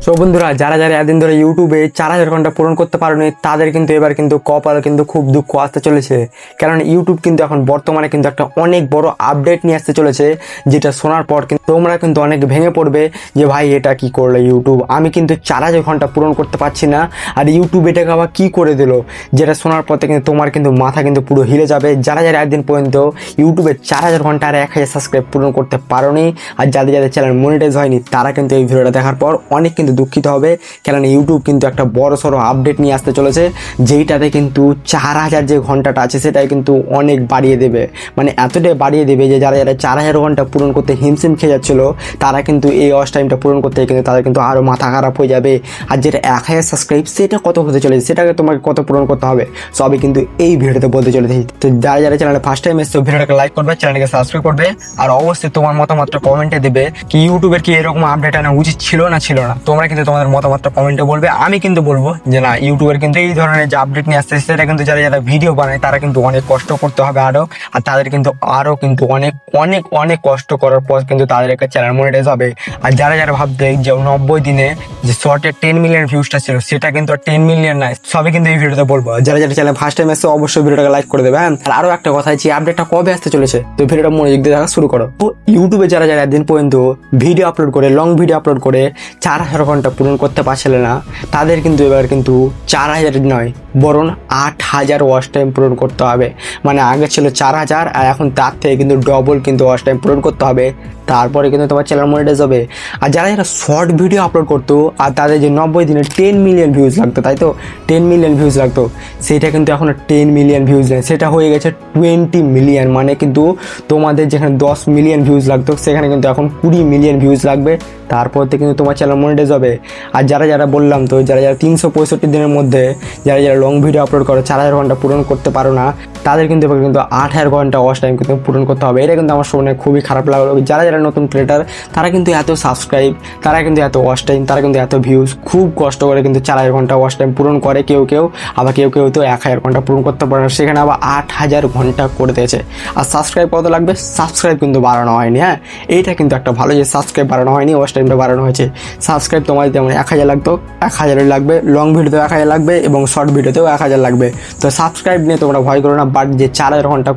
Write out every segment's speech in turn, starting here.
তো বন্ধুরা, যারা যারা এতদিন ধরে ইউটিউবে 4000 ঘন্টা পূরণ করতে পারেনি তাদের কিন্তু এবার কিন্তু কপালে কিন্তু খুব দুঃখ আসতে চলেছে। কারণ ইউটিউব কিন্তু এখন বর্তমানে কিন্তু একটা অনেক বড় আপডেট নিয়ে আসতে চলেছে, যেটা শোনার পর কিন্তু তোমরা কিন্তু অনেক ভেঙে পড়বে যে ভাই এটা কি করলো ইউটিউব, আমি কিন্তু 4000 ঘন্টা পূরণ করতে পারছি না, আর ইউটিউব এটাকে আবার কি করে দিল। যেটা শোনার পর থেকে কিন্তু তোমার কিন্তু মাথা কিন্তু পুরো হিলে যাবে। যারা যারা একদিন পর্যন্ত ইউটিউবে 4000 ঘন্টা আর 1000 সাবস্ক্রাইব পূরণ করতে পারোনি, আর যাদের যাদের চ্যানেল মনিটাইজ হয়নি, তারা কিন্তু এই ভিডিওটা দেখার পর অনেক কিন্তু দুঃখিত হবে। কারণ ইউটিউব কিন্তু একটা বড় সড়ো আপডেট নিয়ে আসতে চলেছে, যেইটাতে কিন্তু 4000 যে ঘন্টাটা আছে সেটাই কিন্তু অনেক বাড়িয়ে দেবে। মানে এতটাই বাড়িয়ে দেবে যে যারা যারা 4000 ঘন্টা পূরণ করতে হিমশিম খেয়ে যাচ্ছিলো, তারা কিন্তু এই ওয়াচ টাইমটা পূরণ করতে কিন্তু তাদের কিন্তু আরও মাথা খারাপ হয়ে যাবে। আর যেটা 1000 সাবস্ক্রাইব সেটা কত হতে চলেছে, সেটাকে তোমাকে কত পূরণ করতে হবে, সবই কিন্তু এই ভিডিওতে বলতে চলেছি। তো যারা যারা চ্যানেলে ফার্স্ট টাইম এসছে ভিডিওটাকে লাইক করবে, চ্যানেলকে সাবস্ক্রাইব করবে, আর অবশ্যই তোমার মতামতটা কমেন্টে দেবে কি ইউটিউবের কি এরকম আপডেট আনা উচিত ছিল না ছিল না। তোমরা কিন্তু তোমাদের মতামতটা কমেন্টে বলবে, আমি কিন্তু বলবো যে না, ইউটিউবের কিন্তু এই ধরনের যে আপডেট নিয়ে আসছে সেটা কিন্তু যারা যারা ভিডিও বানায় তারা কিন্তু অনেক কষ্ট করতে হবে আরও, আর তাদের কিন্তু আরও কিন্তু অনেক অনেক অনেক কষ্ট করার পর কিন্তু তাদের একটা চ্যানেল মনিটাইজ হবে। আর যারা যারা ভাববে যে 90 দিনে যে শর্টের 10 মিলিয়ন ভিউজটা ছিল সেটা কিন্তু 10 মিলিয়ন নয়, সবই কিন্তু এই ভিডিওতে বলবো। যারা যারা চ্যানেল ফার্স্ট টাইম এসে অবশ্যই ভিডিওটাকে লাইক করে দেবে। হ্যাঁ, আর আরও একটা কথা আছে, আপডেটটা কবে আসতে চলেছে, তো ভিডিওটা মনোযোগ দিয়ে দেখা শুরু করো। তো ইউটিউবে যারা যারা একদিন পর্যন্ত ভিডিও আপলোড করে, লং ভিডিও আপলোড করে 4000 ঘন্টা পূরণ করতে পারছিল না, তাদের কিন্তু এবার কিন্তু 4000 নয় বরং 8000 ওয়াচ টাইম পূরণ করতে হবে। মানে আগে ছিল 4000 আর এখন তার থেকে কিন্তু ডবল কিন্তু ওয়াচ টাইম পূরণ করতে হবে, তারপরে কিন্তু তোমার চ্যানেল মনিটাইজ হবে। আর যারা যারা শর্ট ভিডিও আপলোড করতো আর তাদের যে 90 দিনে 10 মিলিয়ন ভিউজ লাগতো, তাই তো 10 মিলিয়ন ভিউজ লাগতো, সেটা কিন্তু এখন 10 মিলিয়ন ভিউজ নেই, সেটা হয়ে গেছে 20 মিলিয়ন। মানে কিন্তু তোমাদের যেখানে 10 মিলিয়ন ভিউজ লাগতো সেখানে কিন্তু এখন 20 মিলিয়ন ভিউজ লাগবে, তারপর থেকে কিন্তু তোমার চ্যানেল মনিটাইজ হবে। আর যারা যারা বললাম তো, যারা যারা 365 দিনের মধ্যে যারা যারা লং ভিডিও আপলোড করো 4000 ঘন্টা পূরণ করতে পারো না, তাদের কিন্তু এবার কিন্তু 8000 ঘন্টা ওয়াচ টাইম কিন্তু পূরণ করতে হবে। এটা কিন্তু আমার শুনে খুবই খারাপ লাগলো। যারা যারা নতুন ক্রিয়েটার তারা কিন্তু এত সাবস্ক্রাইব, তারা কিন্তু এত ওয়াচ টাইম, তারা কিন্তু এত ভিউজ খুব কষ্ট করে কিন্তু 4000 ঘন্টা ওয়াচ টাইম পূরণ করে কেউ কেউ, আবার কেউ কেউ তো 1000 ঘন্টা পূরণ করতে পারে না, সেখানে আবার 8000 ঘন্টা করে দিয়েছে। আর সাবস্ক্রাইব কত লাগবে, সাবস্ক্রাইব কিন্তু বাড়ানো হয়নি। হ্যাঁ, এইটা কিন্তু একটা ভালো যে সাবস্ক্রাইব বাড়ানো হয়নি, ওয়াচ টাইমটা বাড়ানো হয়েছে। সাবস্ক্রাইব তোমার যেমন 1000 লাগতো 1000 লাগবে, লং ভিডিওতেও 1000 লাগবে এবং শর্ট ভিডিওতেও 1000 লাগবে। তো সাবস্ক্রাইব নিয়ে তোমরা ভয় করো না, বাট যে 4000 ঘন্টা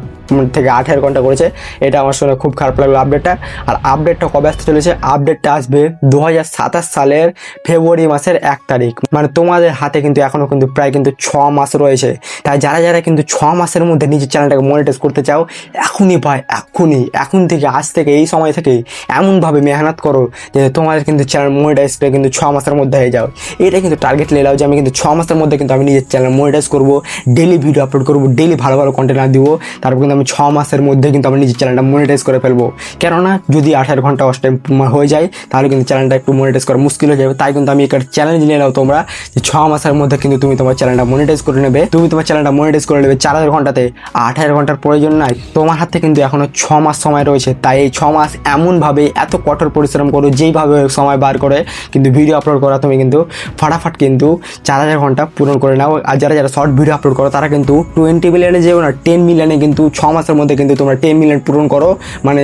থেকে 8000 ঘন্টা করেছে, এটা আমার শুনে খুব খারাপ লাগলো আপডেটটা। আর আপডেটটা কবে আসতে চলেছে, আপডেটটা আসবে 2027 সালের ফেব্রুয়ারি মাসের 1 তারিখ। মানে তোমাদের হাতে কিন্তু এখনও কিন্তু প্রায় কিন্তু 6 মাস রয়েছে। তাই যারা যারা কিন্তু 6 মাসের মধ্যে নিজের চ্যানেলটাকে মনিটাইজ করতে চাও, এখনই ভাই এখনই, এখন থেকে, আজ থেকে, এই সময় থেকেই এমনভাবে মেহনত করো যে তোমাদের কিন্তু চ্যানেল মনিটাইজটা কিন্তু 6 মাসের মধ্যে হয়ে যাও। এটা কিন্তু টার্গেট নিয়ে নাও যে আমি কিন্তু 6 মাসের মধ্যে কিন্তু আমি নিজের চ্যানেল মনিটাইজ করবো, ডেলি ভিডিও আপলোড করবো, ডেলি ভালো ভালো কন্টেন্ট দিব, তারপর কিন্তু আমি 6 মাসের মধ্যে কিন্তু আমি নিজের চ্যানেলটা মনিটাইজ করে ফেলবো। কেননা যদি 8000 ঘন্টা ওয়াচ টাইম হয়ে যায় তাহলে কিন্তু চ্যানেলটা একটু মনিটাইজ করা মুশকিল হয়ে যাবে। তাই কিন্তু আমি একটা চ্যালেঞ্জ নিয়ে নাও তোমরা যে 6 মাসের মধ্যে কিন্তু তুমি তোমার চ্যানেলটা মনিটাইজ করে নেবে। তুমি তোমার চ্যানেলটা মনিটাইজ করে নেবে 4000 ঘন্টাতে, 8000 ঘন্টার প্রয়োজন নাই। তোমার হাতে কিন্তু এখনো 6 মাস সময় রয়েছে। তাই এই 6 মাস এমনভাবে এত কঠোর পরিশ্রম করো, যেইভাবে সময় বার করে কিন্তু ভিডিও আপলোড করা, তুমি কিন্তু ফাটাফাট কিন্তু 4000 ঘন্টা পূরণ করে নাও। আর যারা যারা শর্ট ভিডিও আপলোড করো তারা কিন্তু 20 মিলিয়নে যেও না, 10 মিলিয়নে কিন্তু 6 মাসের মধ্যে কিন্তু তোমরা 10 মিলিয়ন পূরণ করো। মানে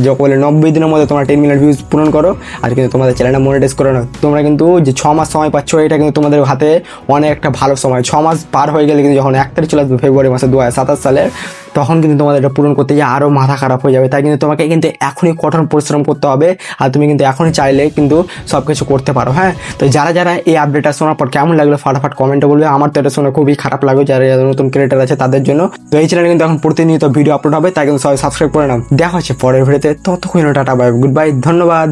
যখন বলে 90 দিনের মধ্যে তোমরা 10 মিলিয়ন ভিউজ পূরণ করো, আর কিন্তু তোমাদের চ্যানেলটা মনিটাইজ করে নাও। তোমরা কিন্তু যে 6 মাস সময় পাচ্ছ, এটা কিন্তু তোমাদের হাতে অনেক একটা ভালো সময়। 6 মাস পার হয়ে গেলে কিন্তু যখন 1 তারিখ চলে আসবে ফেব্রুয়ারি মাসে 2027 সালের, তখন কিন্তু তোমাদের এটা পূরণ করতে গিয়ে আরও মাথা খারাপ হয়ে যাবে। তাই কিন্তু তোমাকে কিন্তু এখনই কঠোর পরিশ্রম করতে হবে, আর তুমি কিন্তু এখনই চাইলে কিন্তু সব কিছু করতে পারো। হ্যাঁ, তো যারা যারা এই আপডেটটা শোনার পর কেমন লাগলো ফাটাফাট কমেন্টে বলবে। আমার তো এটা শুনে খুবই খারাপ লাগবে যারা যারা নতুন ক্রিয়েটার আছে তাদের জন্য। তো এই চ্যানেলে কিন্তু এখন প্রতিনিয়ত ভিডিও আপলোড হবে, তাই কিন্তু সবাই সাবস্ক্রাইব করে নাও। দেখা হচ্ছে পরের ভিডিওতে, ততক্ষণ টাটা, বাই, গুড বাই, ধন্যবাদ।